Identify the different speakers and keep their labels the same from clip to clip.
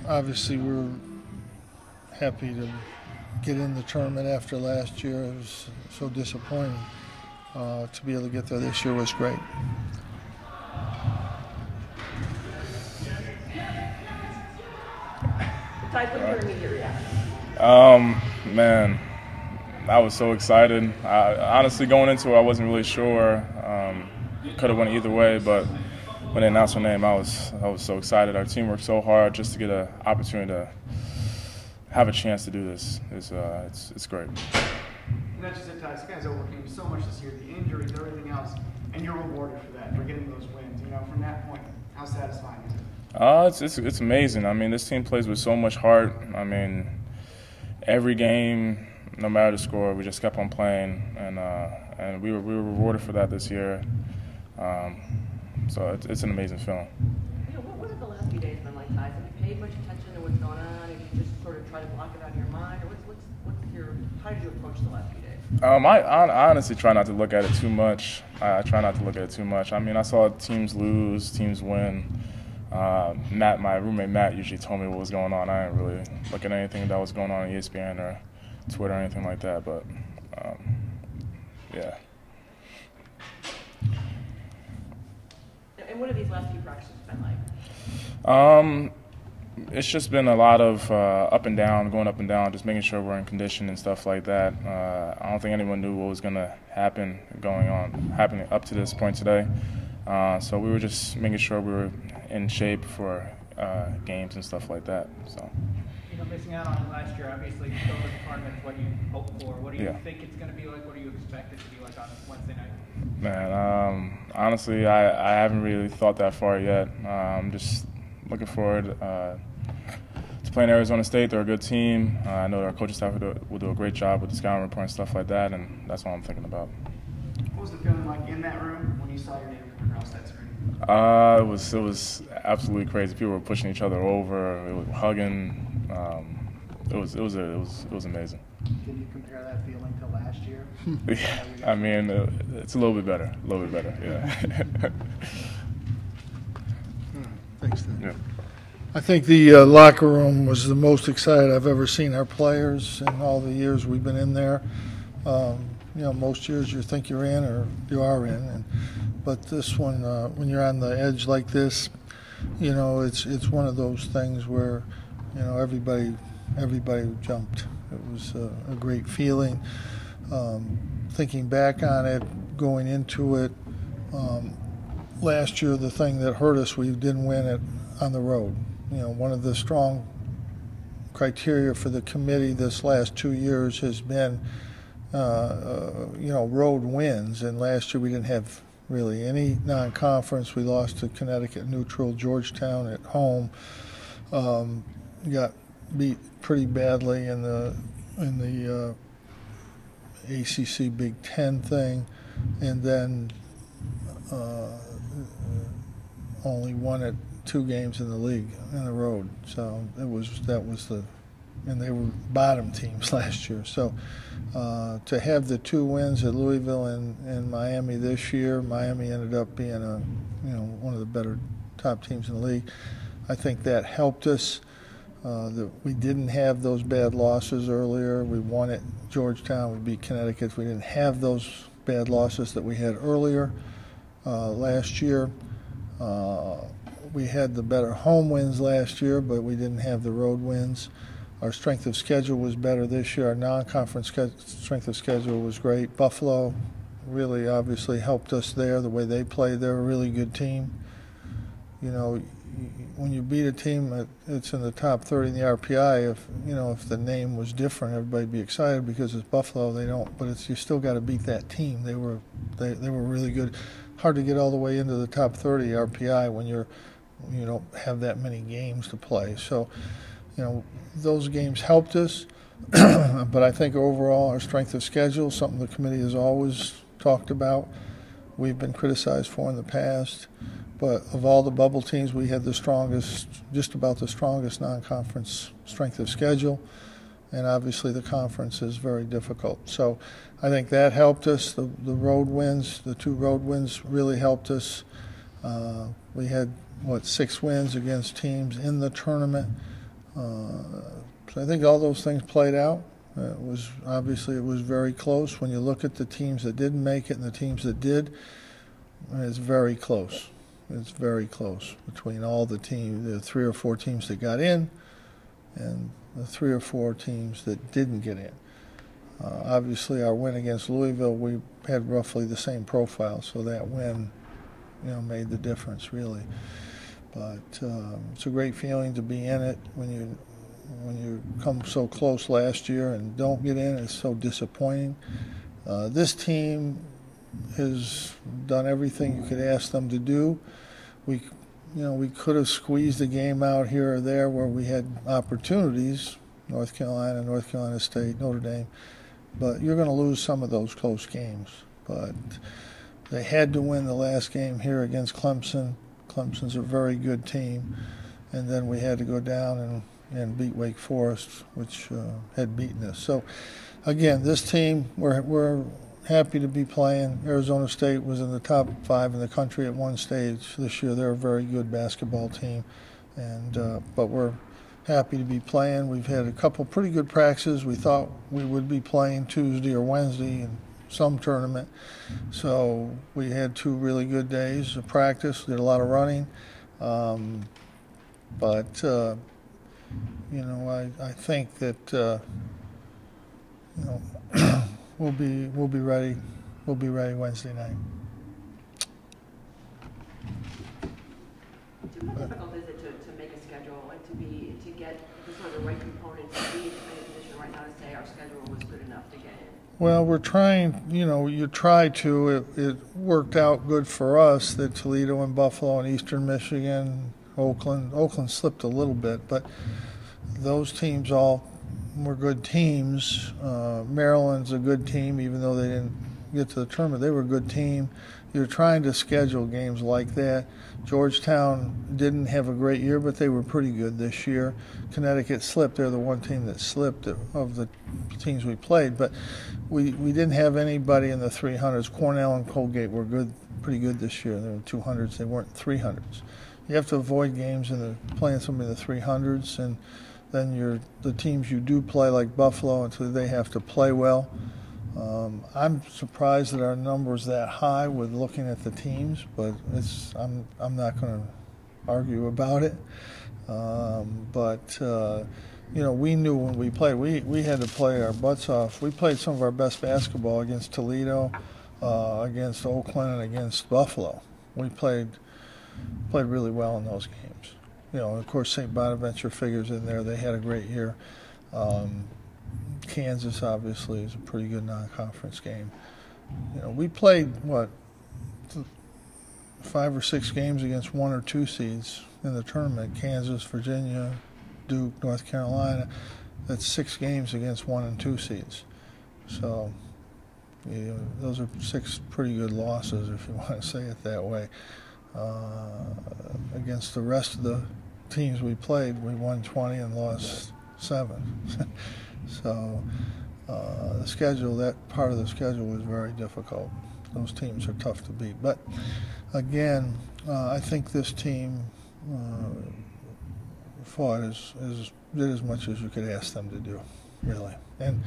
Speaker 1: obviously we're happy to get in the tournament after last year. It was so disappointing. To be able to get there this year was great.
Speaker 2: Ty, what's your immediate reaction?
Speaker 3: Man, I was so excited. Honestly, going into it, I wasn't really sure. Could have went either way, but when they announced my name, I was so excited. Our team worked so hard just to get an opportunity to have a chance to do this. It's great.
Speaker 4: That's just it, Ty. You guys overcame so much this year, the injuries, everything else, and you're rewarded for that, for getting those wins. From that point, how satisfying is it?
Speaker 3: It's amazing. I mean, this team plays with so much heart. I mean, every game, no matter the score, we just kept on playing, and we were rewarded for that this year. So it's an amazing feeling.
Speaker 2: What have the last few days been like, Ty? Have you paid much attention to what's going on, and you just sort of try to block it out of your mind, or how did you approach the last few days?
Speaker 3: I honestly try not to look at it too much. I try not to look at it too much. I mean, I saw teams lose, teams win. My roommate Matt usually told me what was going on. I didn't really look at anything that was going on ESPN or Twitter or anything like that. But yeah.
Speaker 2: And what have these last few practices been like?
Speaker 3: It's just been a lot of up and down, going up and down, just making sure we're in condition and stuff like that. I don't think anyone knew what was going to happening up to this point today. So we were just making sure we were in shape for games and stuff like that. So.
Speaker 4: Missing out on it last year, obviously, still wasn't part of what you hoped for. What do you think it's going to be like? What do you expect it to be like on Wednesday night?
Speaker 3: Man, honestly, I haven't really thought that far yet. I'm just looking forward to playing Arizona State. They're a good team. I know our coaching staff will do a great job with the scouting report and stuff like that, and that's what I'm thinking about.
Speaker 4: What was the feeling like in that room when you saw your name come across that screen?
Speaker 3: It was absolutely crazy. People were pushing each other over. It was hugging. It was amazing.
Speaker 4: Can you compare that feeling to last year?
Speaker 3: Yeah, I mean, it's a little bit better. Yeah.
Speaker 1: Thanks, Dan.
Speaker 3: Yeah.
Speaker 1: I think the locker room was the most excited I've ever seen our players in all the years we've been in there. Most years you think you're in or you are in, but this one, when you're on the edge like this, it's one of those things where, everybody jumped. It was a great feeling. Thinking back on it, going into it, last year the thing that hurt us, we didn't win it on the road. One of the strong criteria for the committee this last 2 years has been, road wins. And last year we didn't have really any non-conference. We lost to Connecticut neutral, Georgetown at home. Got beat pretty badly in the ACC Big Ten thing, and then only won it 2 games in the league on the road. So and they were bottom teams last year. So to have the 2 wins at Louisville and Miami this year, Miami ended up being one of the better top teams in the league. I think that helped us. That we didn't have those bad losses earlier. We won at Georgetown. We beat Connecticut. We didn't have those bad losses that we had earlier last year. We had the better home wins last year, but we didn't have the road wins. Our strength of schedule was better this year. Our non-conference strength of schedule was great. Buffalo really obviously helped us there, the way they played. They're a really good team. When you beat a team that's in the top 30 in the RPI, if the name was different, everybody'd be excited because it's Buffalo. They don't, but you still got to beat that team. They were really good. Hard to get all the way into the top 30 RPI when you don't have that many games to play. So, those games helped us. But I think overall our strength of schedule, something the committee has always talked about, we've been criticized for in the past. But of all the bubble teams, we had just about the strongest non-conference strength of schedule. And obviously the conference is very difficult. So I think that helped us. The road wins, the 2 road wins really helped us. We had, 6 wins against teams in the tournament So I think all those things played out. It was very close. When you look at the teams that didn't make it and the teams that did, it's very close. It's very close between all the teams, the 3 or 4 teams that got in and the 3 or 4 teams that didn't get in. Obviously, our win against Louisville, we had roughly the same profile, so that win, made the difference really. But it's a great feeling to be in it when you come so close last year and don't get in. It's so disappointing. This team has done everything you could ask them to do. We could have squeezed a game out here or there where we had opportunities, North Carolina State, Notre Dame, but you're going to lose some of those close games. But they had to win the last game here against Clemson. Clemson's a very good team. And then we had to go down and beat Wake Forest, which had beaten us. So, again, this team, we're happy to be playing. Arizona State was in the top 5 in the country at one stage this year. They're a very good basketball team, but we're happy to be playing. We've had a couple pretty good practices. We thought we would be playing Tuesday or Wednesday in some tournament, so we had 2 really good days of practice. Did a lot of running, but I think that we'll be ready. We'll be ready Wednesday night.
Speaker 2: How difficult is it to make a schedule and to get the sort of the right components to be in a position right now to say our schedule was good enough to get in?
Speaker 1: Well, we're trying. You try to. It worked out good for us that Toledo and Buffalo and Eastern Michigan, Oakland slipped a little bit, but those teams all were good teams. Maryland's a good team, even though they didn't get to the tournament. They were a good team. You're trying to schedule games like that. Georgetown didn't have a great year, but they were pretty good this year. Connecticut slipped. They're the one team that slipped of the teams we played. But we didn't have anybody in the 300s. Cornell and Colgate were pretty good this year. They were 200s. They weren't 300s. You have to avoid games playing somebody in the 300s, and then the teams you do play, like Buffalo, until they have to play well. I'm surprised that our number is that high with looking at the teams, but I'm not going to argue about it. We knew when we played, we had to play our butts off. We played some of our best basketball against Toledo, against Oakland, and against Buffalo. We played really well in those games. Of course, St. Bonaventure figures in there. They had a great year. Kansas, obviously, is a pretty good non-conference game. We played, 5 or 6 games against 1 or 2 seeds in the tournament. Kansas, Virginia, Duke, North Carolina. That's 6 games against 1 and 2 seeds. So, those are 6 pretty good losses, if you want to say it that way. Against the rest of the teams we played, we won 20 and lost 7. So the schedule, that part of the schedule was very difficult. Those teams are tough to beat. But again, I think this team did as much as you could ask them to do, really. And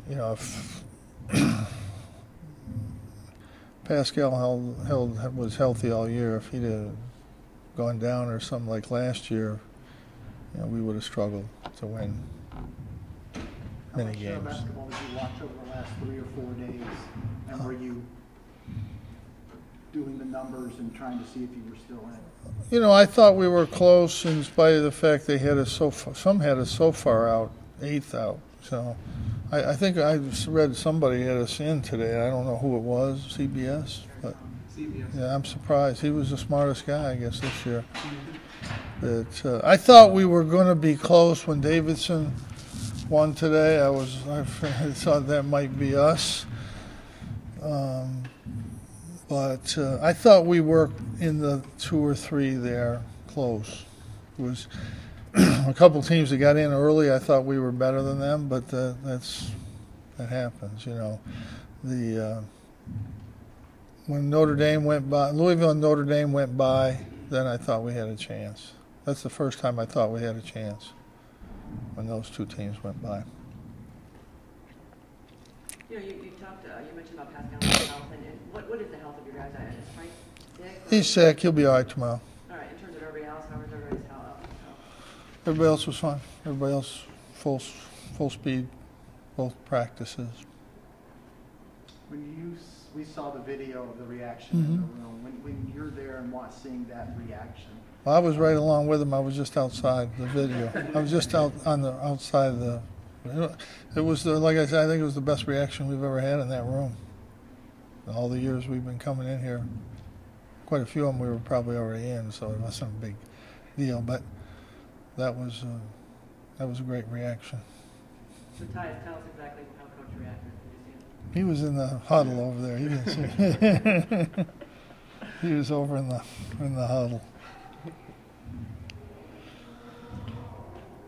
Speaker 1: if Pascal was healthy all year, if he'd have gone down or something like last year, we would have struggled to win many games.
Speaker 4: How much basketball did you watch over the last 3 or 4 days? And were you doing the numbers and trying to see if you were still in?
Speaker 1: I thought we were close in spite of the fact they had us so far. Some had us so far out, 8th out. So I think I read somebody had us in today. I don't know who it was, CBS. But
Speaker 4: CBS.
Speaker 1: Yeah, I'm surprised. He was the smartest guy, I guess, this year. But I thought we were going to be close when Davidson won today. I thought that might be us. But I thought we were in the 2 or 3 there, close. It was a couple teams that got in early. I thought we were better than them, but that happens, When Notre Dame went by, Louisville and Notre Dame went by, then I thought we had a chance. That's the first time I thought we had a chance when those two teams went by.
Speaker 2: You know, you talked, you mentioned about Pascal's health, and what is the health of your guys? Is Frank sick?
Speaker 1: He's sick. He'll be all right tomorrow.
Speaker 2: All right, in terms of everybody else, how is everybody's health?
Speaker 1: Everybody else was fine. Everybody else full speed, both practices.
Speaker 5: When we saw the video of the reaction in the room, when you're there and seeing that reaction.
Speaker 1: Well, I was right along with him. I was just outside the video. I was just out on the outside of the. It was like I said. I think it was the best reaction we've ever had in that room. All the years we've been coming in here, quite a few of them we were probably already in, so it wasn't a big deal. But that was a great reaction.
Speaker 2: So Ty, tell us exactly how Coach reacted. Did you see him?
Speaker 1: He was in the huddle over there. He didn't see. He was over in the huddle.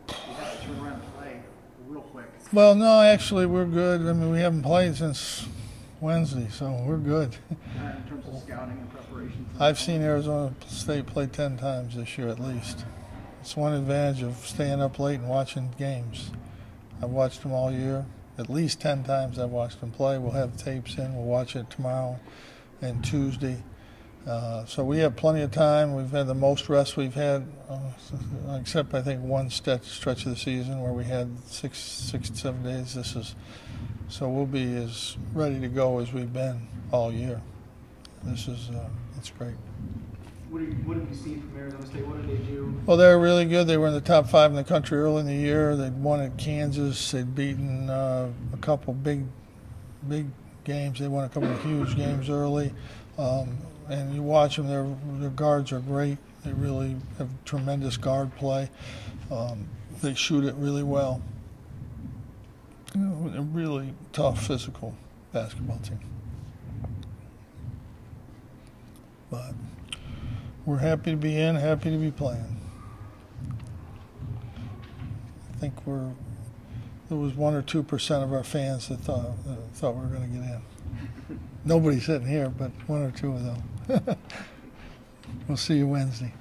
Speaker 5: You have to turn around and play real quick.
Speaker 1: Well, no, actually, we're good. I mean, we haven't played since Wednesday, so we're good.
Speaker 5: In terms of scouting and preparation.
Speaker 1: I've seen Arizona State play 10 times this year at least. It's one advantage of staying up late and watching games. I've watched them all year. At least 10 times I've watched them play. We'll have tapes in. We'll watch it tomorrow and Tuesday. So we have plenty of time. We've had the most rest we've had, except I think one stretch of the season where we had 6 to 7 days. So we'll be as ready to go as we've been all year. It's great.
Speaker 4: What have you seen from Arizona State? What did they do?
Speaker 1: Well, they were really good. They were in the top 5 in the country early in the year. They'd won at Kansas. They'd beaten a couple big games. They won a couple of huge games early. And you watch them, their guards are great. They really have tremendous guard play. They shoot it really well. You know, a really tough, physical basketball team. But we're happy to be in, happy to be playing. I think there was 1 or 2% of our fans that thought we were going to get in. Nobody's sitting here, but 1 or 2 of them. We'll see you Wednesday.